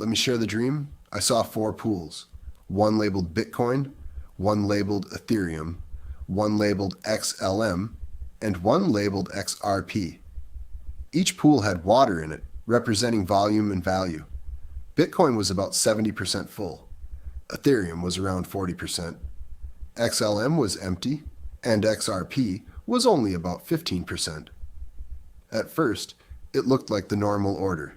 Let me share the dream. I saw 4 pools. One labeled Bitcoin, one labeled Ethereum, one labeled XLM, and one labeled XRP. Each pool had water in it, representing volume and value. Bitcoin was about 70% full. Ethereum was around 40%. XLM was empty, and XRP was only about 15%. At first, it looked like the normal order.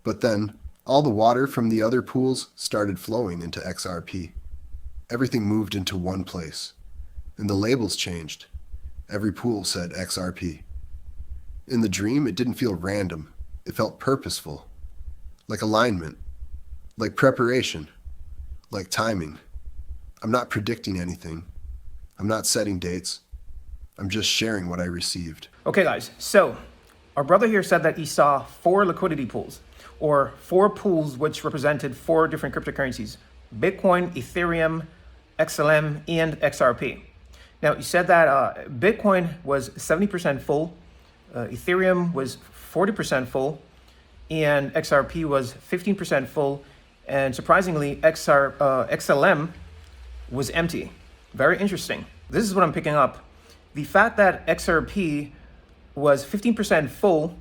But then, all the water from the other pools started flowing into XRP. Everything moved into one place, and the labels changed. Every pool said XRP. In the dream, it didn't feel random. It felt purposeful, like alignment, like preparation, like timing. I'm not predicting anything. I'm not setting dates. I'm just sharing what I received. Okay, guys, so our brother here said that he saw 4 liquidity pools, or 4 pools which represented 4 different cryptocurrencies: Bitcoin, Ethereum, XLM, and XRP. Now, he said that Bitcoin was 70% full, Ethereum was 40% full, and XRP was 15% full, and surprisingly, XLM was empty. Very interesting. This is what I'm picking up. The fact that XRP was 15% full,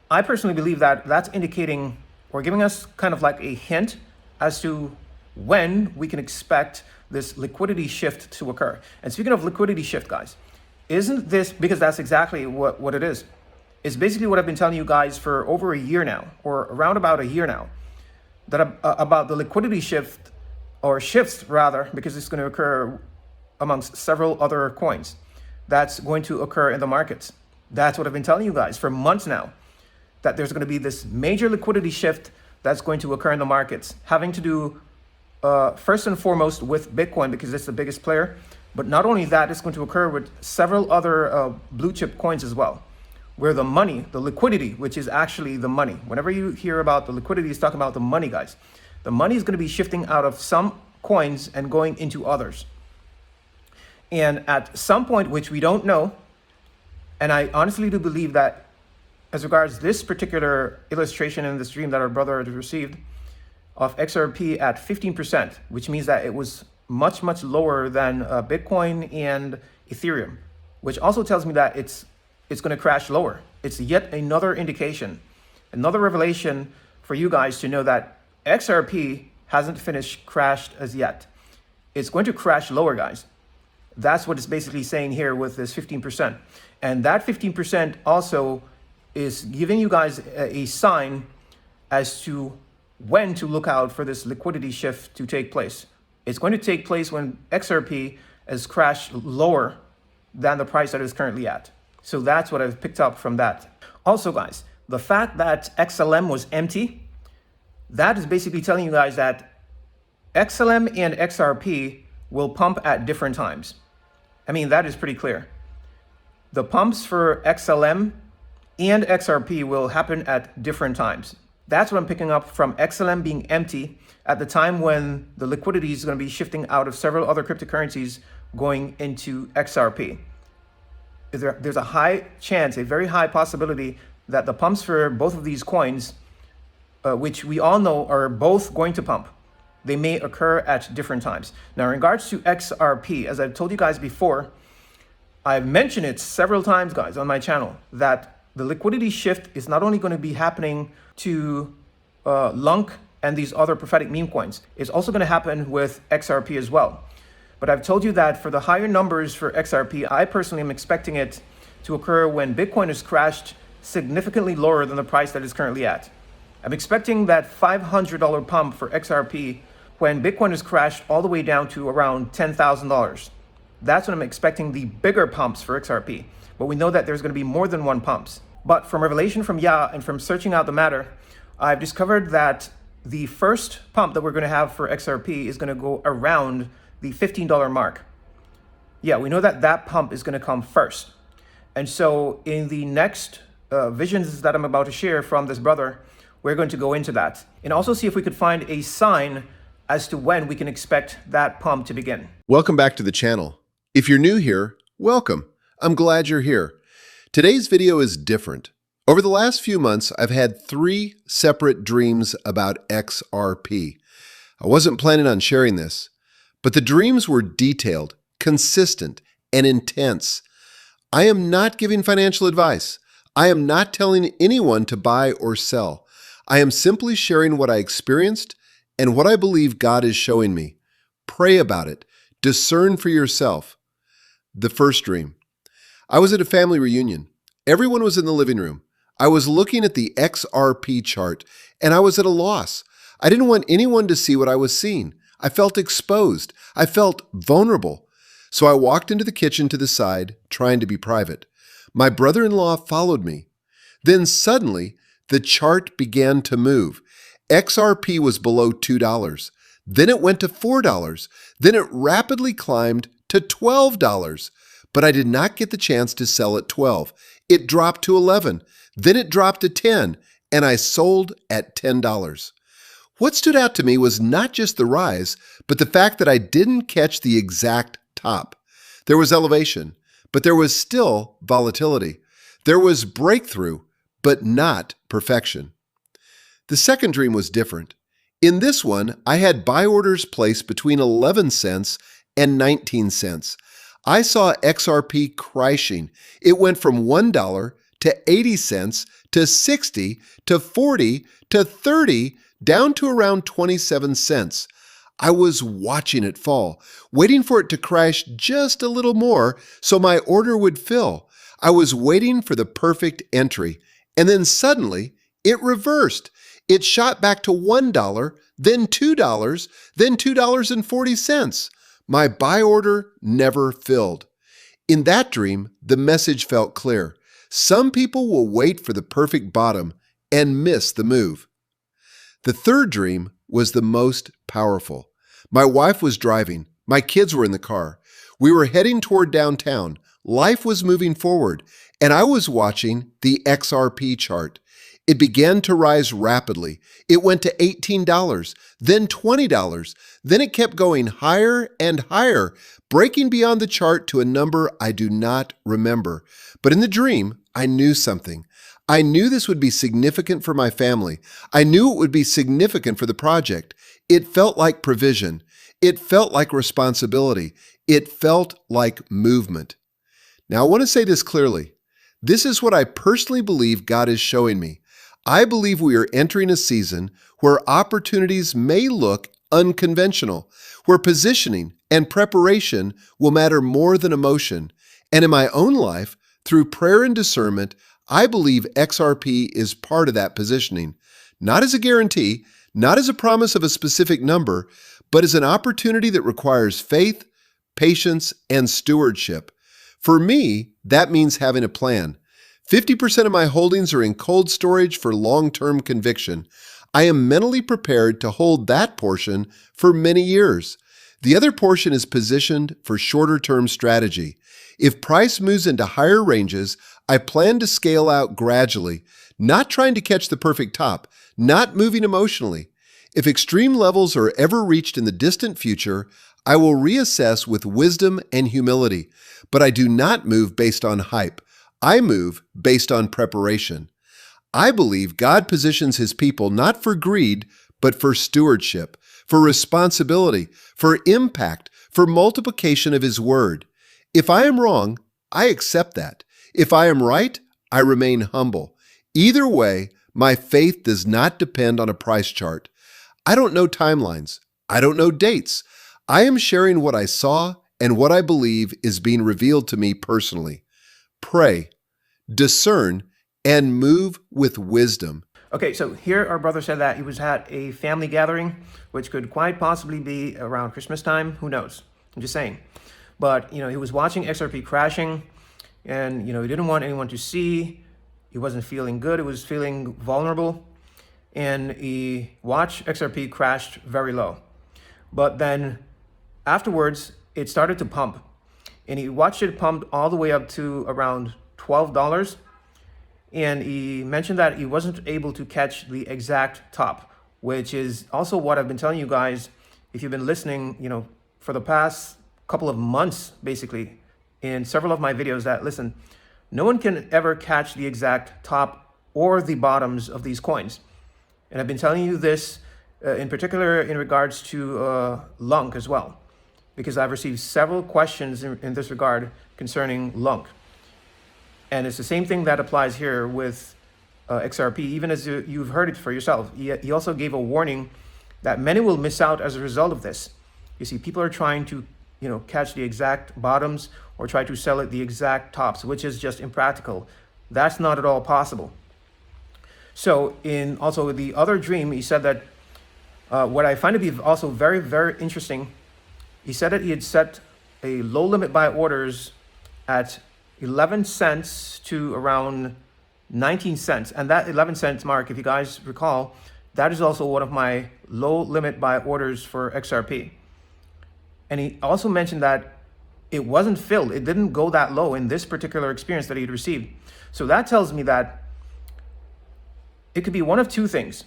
I personally believe that that's indicating or giving us kind of like a hint as to when we can expect this liquidity shift to occur. And speaking of liquidity shift, guys, isn't this, because that's exactly what it is. It's basically what I've been telling you guys for over a year now, or around about a year now, that about the liquidity shift, or shifts rather, because it's going to occur amongst several other coins. That's going to occur in the markets. That's what I've been telling you guys for months now, that there's going to be this major liquidity shift that's going to occur in the markets, having to do first and foremost with Bitcoin, because it's the biggest player. But not only that, it's going to occur with several other blue chip coins as well, where the money, the liquidity, which is actually the money. Whenever you hear about the liquidity, it's talking about the money, guys. The money is going to be shifting out of some coins and going into others. And at some point, which we don't know, and I honestly do believe that as regards this particular illustration in this dream that our brother had received of XRP at 15%, which means that it was much, much lower than Bitcoin and Ethereum, which also tells me that it's going to crash lower. It's yet another indication, another revelation for you guys to know that XRP hasn't crashed as yet. It's going to crash lower, guys. That's what it's basically saying here with this 15%. And that 15% also is giving you guys a sign as to when to look out for this liquidity shift to take place. It's going to take place when XRP has crashed lower than the price that it's currently at. So that's what I've picked up from that. Also, guys, the fact that XLM was empty, that is basically telling you guys that XLM and XRP will pump at different times. I mean, that is pretty clear. The pumps for XLM and XRP will happen at different times. That's what I'm picking up from XLM being empty at the time when the liquidity is going to be shifting out of several other cryptocurrencies going into XRP. There's a high chance, a very high possibility that the pumps for both of these coins, which we all know are both going to pump, they may occur at different times. Now, in regards to XRP, as I've told you guys before, I've mentioned it several times, guys, on my channel, that the liquidity shift is not only going to be happening to Lunk and these other prophetic meme coins, it's also going to happen with XRP as well. But I've told you that for the higher numbers for XRP, I personally am expecting it to occur when Bitcoin has crashed significantly lower than the price that it's currently at. I'm expecting that $500 pump for XRP when Bitcoin has crashed all the way down to around $10,000. That's when I'm expecting the bigger pumps for XRP. But we know that there's going to be more than one pumps. But from revelation from Yah and from searching out the matter, I've discovered that the first pump that we're going to have for XRP is going to go around the $15 mark. Yeah, we know that that pump is going to come first. And so in the next visions that I'm about to share from this brother, we're going to go into that and also see if we could find a sign as to when we can expect that pump to begin. Welcome back to the channel. If you're new here, welcome. I'm glad you're here. Today's video is different. Over the last few months, I've had 3 separate dreams about XRP. I wasn't planning on sharing this, but the dreams were detailed, consistent, and intense. I am not giving financial advice. I am not telling anyone to buy or sell. I am simply sharing what I experienced and what I believe God is showing me. Pray about it. Discern for yourself. The first dream. I was at a family reunion. Everyone was in the living room. I was looking at the XRP chart, and I was at a loss. I didn't want anyone to see what I was seeing. I felt exposed. I felt vulnerable. So I walked into the kitchen to the side, trying to be private. My brother-in-law followed me. Then suddenly, the chart began to move. XRP was below $2. Then it went to $4. Then it rapidly climbed to $12. But I did not get the chance to sell at 12. It dropped to 11. Then it dropped to 10, and I sold at $10. What stood out to me was not just the rise, but the fact that I didn't catch the exact top. There was elevation, but there was still volatility. There was breakthrough, but not perfection. The second dream was different. In this one, I had buy orders placed between 11 cents and 19 cents. I saw XRP crashing. It went from $1 to 80 cents to 60 to 40 to 30 down to around 27 cents. I was watching it fall, waiting for it to crash just a little more so my order would fill. I was waiting for the perfect entry, and then suddenly it reversed. It shot back to $1, then $2, then $2.40. My buy order never filled. In that dream, the message felt clear. Some people will wait for the perfect bottom and miss the move. The third dream was the most powerful. My wife was driving. My kids were in the car. We were heading toward downtown. Life was moving forward, and I was watching the XRP chart. It began to rise rapidly. It went to $18, then $20. Then it kept going higher and higher, breaking beyond the chart to a number I do not remember. But in the dream, I knew something. I knew this would be significant for my family. I knew it would be significant for the project. It felt like provision. It felt like responsibility. It felt like movement. Now, I want to say this clearly. This is what I personally believe God is showing me. I believe we are entering a season where opportunities may look unconventional, where positioning and preparation will matter more than emotion. And in my own life, through prayer and discernment, I believe XRP is part of that positioning, not as a guarantee, not as a promise of a specific number, but as an opportunity that requires faith, patience, and stewardship. For me, that means having a plan. 50% of my holdings are in cold storage for long-term conviction. I am mentally prepared to hold that portion for many years. The other portion is positioned for shorter-term strategy. If price moves into higher ranges, I plan to scale out gradually, not trying to catch the perfect top, not moving emotionally. If extreme levels are ever reached in the distant future, I will reassess with wisdom and humility, but I do not move based on hype. I move based on preparation. I believe God positions His people not for greed, but for stewardship, for responsibility, for impact, for multiplication of His word. If I am wrong, I accept that. If I am right, I remain humble. Either way, my faith does not depend on a price chart. I don't know timelines. I don't know dates. I am sharing what I saw and what I believe is being revealed to me personally. Pray, discern, and move with wisdom. Okay, so here our brother said that he was at a family gathering, which could quite possibly be around Christmas time. Who knows? I'm just saying. But, he was watching XRP crashing, and, he didn't want anyone to see. He wasn't feeling good. He was feeling vulnerable. And he watched XRP crash very low. But then afterwards, it started to pump. And he watched it pump all the way up to around $12. And he mentioned that he wasn't able to catch the exact top, which is also what I've been telling you guys. If you've been listening, for the past couple of months, basically, in several of my videos, that listen, no one can ever catch the exact top or the bottoms of these coins. And I've been telling you this in particular in regards to LUNC as well, because I've received several questions in this regard concerning LUNC. And it's the same thing that applies here with XRP, even as you've heard it for yourself. He also gave a warning that many will miss out as a result of this. You see, people are trying to, catch the exact bottoms or try to sell at the exact tops, which is just impractical. That's not at all possible. So in also the other dream, he said that what I find to be also very, very interesting, he said that he had set a low limit buy orders at 11 cents to around 19 cents. And that 11 cents mark, if you guys recall, that is also one of my low limit buy orders for XRP. And he also mentioned that it wasn't filled. It didn't go that low in this particular experience that he'd received. So that tells me that it could be one of two things.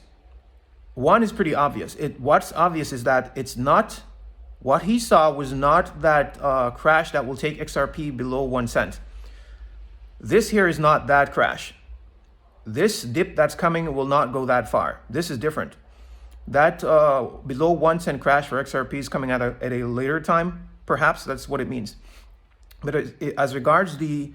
One is pretty obvious. What's obvious is that it's not, what he saw was not that crash that will take XRP below 1 cent. This here is not that crash. This dip that's coming will not go that far. This is different. That below 1 cent crash for XRP is coming at a later time. Perhaps that's what it means. But as regards the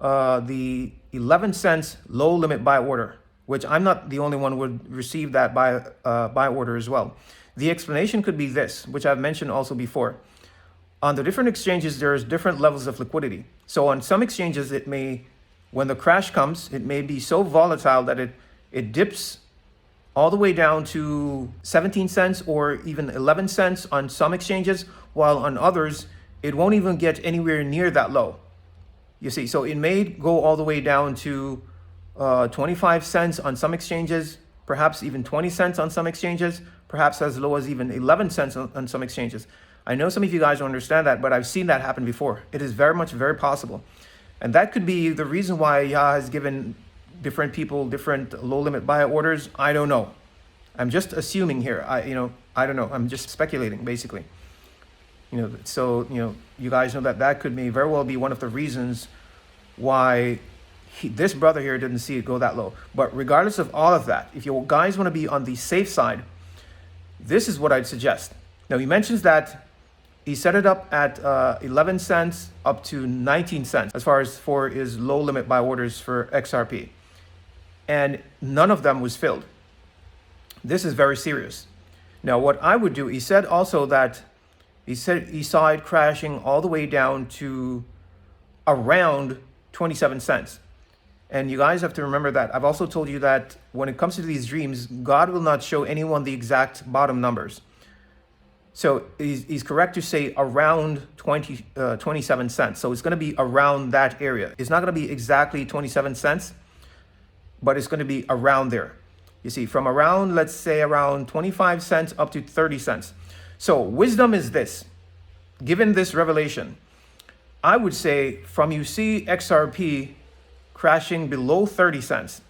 11 cents low limit buy order, which I'm not the only one who would receive that buy order as well. The explanation could be this, which I've mentioned also before. On the different exchanges, there's different levels of liquidity. So on some exchanges, it may, when the crash comes, it may be so volatile that it dips all the way down to 17 cents or even 11 cents on some exchanges, while on others, it won't even get anywhere near that low. You see, so it may go all the way down to 25 cents on some exchanges, perhaps even 20 cents on some exchanges, perhaps as low as even 11 cents on some exchanges. I know some of you guys don't understand that, but I've seen that happen before. It is very possible. And that could be the reason why Yah has given different people different low limit buy orders. I don't know. I'm just assuming here. I don't know. I'm just speculating basically. So you guys know that could very well be one of the reasons why this brother here didn't see it go that low. But regardless of all of that, if you guys want to be on the safe side, this is what I'd suggest. Now he mentions that he set it up at 11 cents up to 19 cents as far as for his low limit buy orders for XRP. And none of them was filled. This is very serious. Now what I would do, he said also that he said he saw it crashing all the way down to around 27 cents. And you guys have to remember that. I've also told you that when it comes to these dreams, God will not show anyone the exact bottom numbers. So he's correct to say around 27 cents. So it's going to be around that area. It's not going to be exactly 27 cents, but it's going to be around there. You see, from around, let's say around 25 cents up to 30 cents. So wisdom is this. Given this revelation, I would say from you see XRP crashing below 30 cents,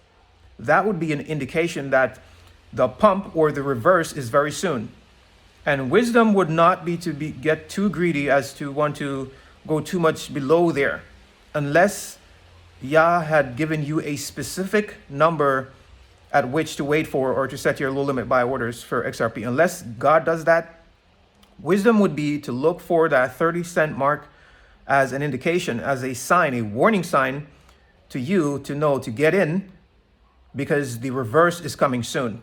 that would be an indication that the pump or the reverse is very soon. And wisdom would not be to get too greedy as to want to go too much below there, unless Yah had given you a specific number at which to wait for or to set your low limit buy orders for XRP. Unless God does that, wisdom would be to look for that 30 cent mark as an indication, as a sign, a warning sign to you to know to get in, because the reverse is coming soon.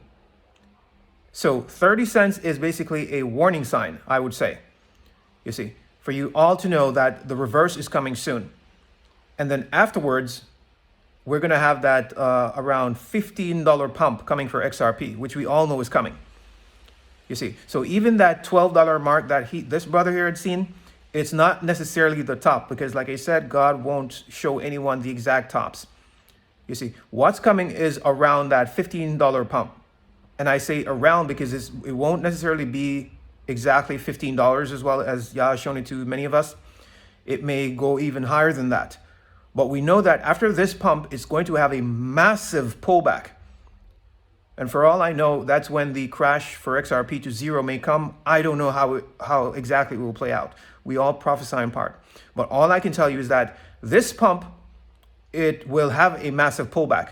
So 30 cents is basically a warning sign, I would say, you see, for you all to know that the reverse is coming soon. And then afterwards, we're going to have that around $15 pump coming for XRP, which we all know is coming. You see, so even that $12 mark that this brother here had seen, it's not necessarily the top, because like I said, God won't show anyone the exact tops. You see, what's coming is around that $15 pump. And I say around because it won't necessarily be exactly $15 as well as Yah has shown it to many of us. It may go even higher than that. But we know that after this pump, it's going to have a massive pullback. And for all I know, that's when the crash for XRP to zero may come. I don't know how exactly it will play out. We all prophesy in part. But all I can tell you is that this pump, it will have a massive pullback.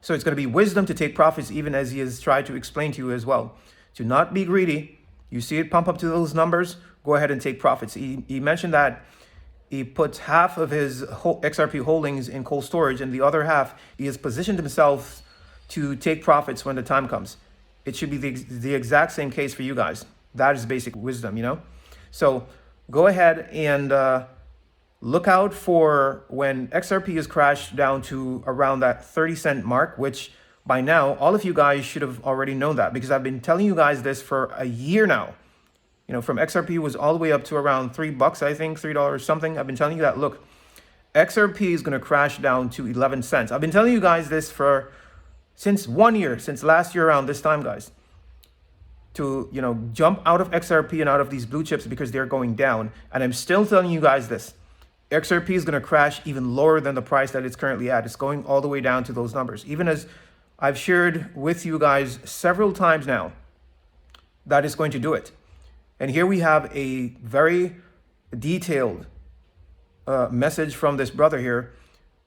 So it's going to be wisdom to take profits, even as he has tried to explain to you as well. To not be greedy. You see it pump up to those numbers, go ahead and take profits. He mentioned that he puts half of his XRP holdings in cold storage, and the other half, he has positioned himself to take profits when the time comes. It should be the exact same case for you guys. That is basic wisdom, you know? So go ahead and look out for when XRP is crashed down to around that 30-cent mark, which by now, all of you guys should have already known that, because I've been telling you guys this for a year now. You know, from XRP was all the way up to around $3, I think, $3 something. I've been telling you that, look, XRP is going to crash down to 11 cents. I've been telling you guys this since 1 year, since last year around this time, guys. To, you know, jump out of XRP and out of these blue chips because they're going down. And I'm still telling you guys this. XRP is going to crash even lower than the price that it's currently at. It's going all the way down to those numbers. Even as I've shared with you guys several times now that is going to do it. And here we have a very detailed message from this brother here,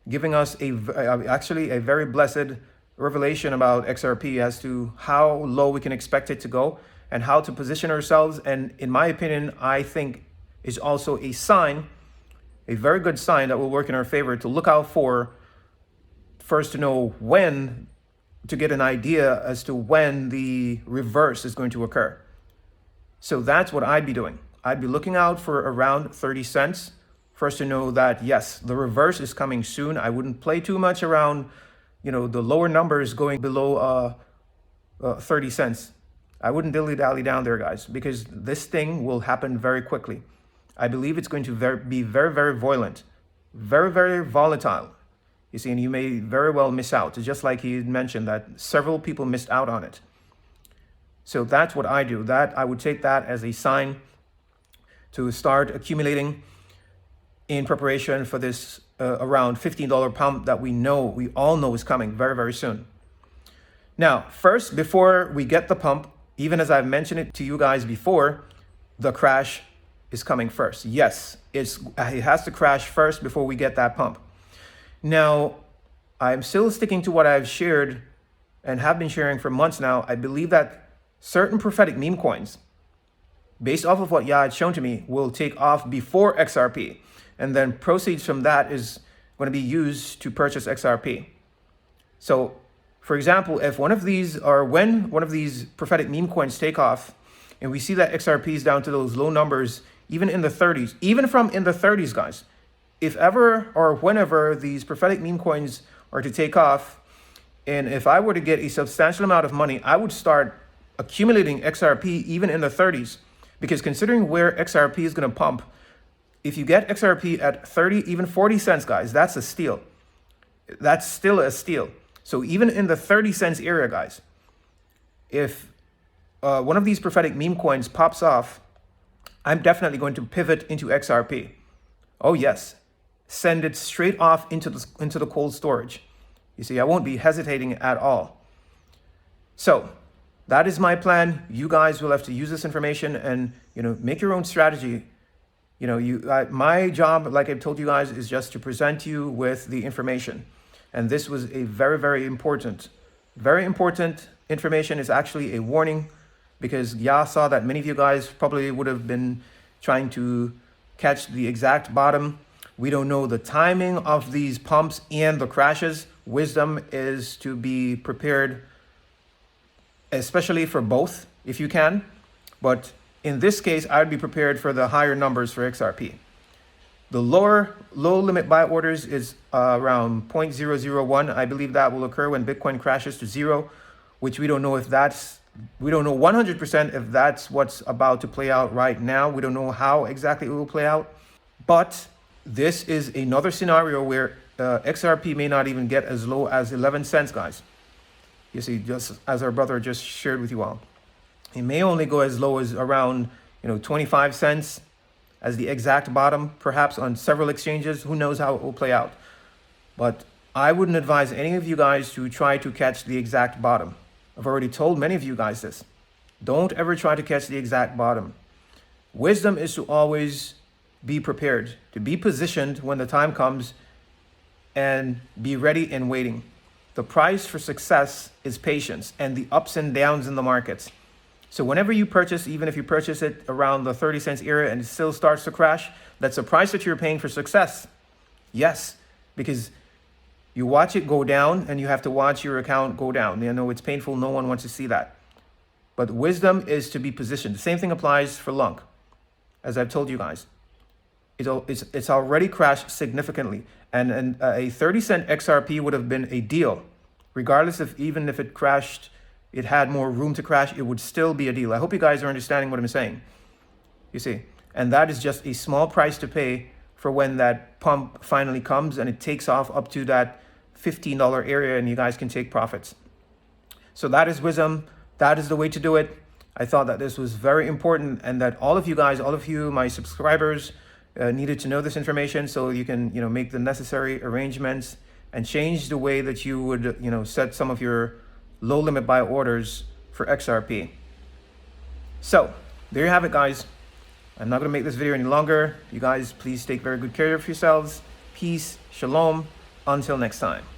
giving us actually a very blessed revelation about XRP as to how low we can expect it to go and how to position ourselves. And in my opinion, I think is also a sign, a very good sign that will work in our favor to look out for, first to know when, to get an idea as to when the reverse is going to occur. So that's what I'd be doing. I'd be looking out for around 30 cents. First to know that, yes, the reverse is coming soon. I wouldn't play too much around, you know, the lower numbers going below 30 cents. I wouldn't dilly-dally down there, guys, because this thing will happen very quickly. I believe it's going to be very, very violent, very, very volatile. You see, and you may very well miss out. It's just like he mentioned that several people missed out on it. So that's what I do. That I would take that as a sign to start accumulating in preparation for this around $15 pump that we all know is coming very, very soon. Now, first, before we get the pump, even as I've mentioned it to you guys before, the crash is coming first. Yes, it has to crash first before we get that pump. Now, I'm still sticking to what I've shared and have been sharing for months now. I believe that certain prophetic meme coins, based off of what Yah had shown to me, will take off before XRP. And then proceeds from that is going to be used to purchase XRP. So, for example, if when one of these prophetic meme coins take off, and we see that XRP is down to those low numbers, even in the 30s, even from in the 30s, guys, if ever or whenever these prophetic meme coins are to take off, and if I were to get a substantial amount of money, I would start accumulating XRP even in the 30s, because considering where XRP is going to pump, if you get XRP at 30, even 40 cents, guys, that's a steal. That's still a steal. So even in the 30 cents area, guys, if one of these prophetic meme coins pops off, I'm definitely going to pivot into XRP. Oh yes, send it straight off into the cold storage. You see, I won't be hesitating at all. So that is my plan. You guys will have to use this information and, you know, make your own strategy. You know, my job, like I've told you guys, is just to present you with the information. And this was a very, very important information. Is actually a warning, because Yah saw that many of you guys probably would have been trying to catch the exact bottom. We don't know the timing of these pumps and the crashes. Wisdom is to be prepared, especially for both, if you can. But in this case, I'd be prepared for the higher numbers for XRP. The low limit buy orders is around 0.001. I believe that will occur when Bitcoin crashes to zero, which we don't know 100% if that's what's about to play out right now. We don't know how exactly it will play out. But this is another scenario where XRP may not even get as low as 11 cents, guys. You see, just as our brother just shared with you all. It may only go as low as around, 25 cents as the exact bottom, perhaps on several exchanges. Who knows how it will play out? But I wouldn't advise any of you guys to try to catch the exact bottom. I've already told many of you guys this. Don't ever try to catch the exact bottom. Wisdom is to always be prepared, to be positioned when the time comes, and be ready and waiting. The price for success is patience and the ups and downs in the markets. So whenever you purchase, even if you purchase it around the 30 cents area and it still starts to crash, that's the price that you're paying for success. Yes, because you watch it go down and you have to watch your account go down. You know, it's painful. No one wants to see that. But wisdom is to be positioned. The same thing applies for Lunk, as I've told you guys. It's already crashed significantly. And a 30-cent XRP would have been a deal. Regardless of even if it crashed, it had more room to crash, it would still be a deal. I hope you guys are understanding what I'm saying. You see, and that is just a small price to pay for when that pump finally comes and it takes off up to that $15 area and you guys can take profits. So that is wisdom. That is the way to do it. I thought that this was very important and that all of you, my subscribers, needed to know this information so you can, make the necessary arrangements and change the way that you would, set some of your low limit buy orders for XRP. So there you have it, guys. I'm not going to make this video any longer. You guys, please take very good care of yourselves. Peace, shalom. Until next time.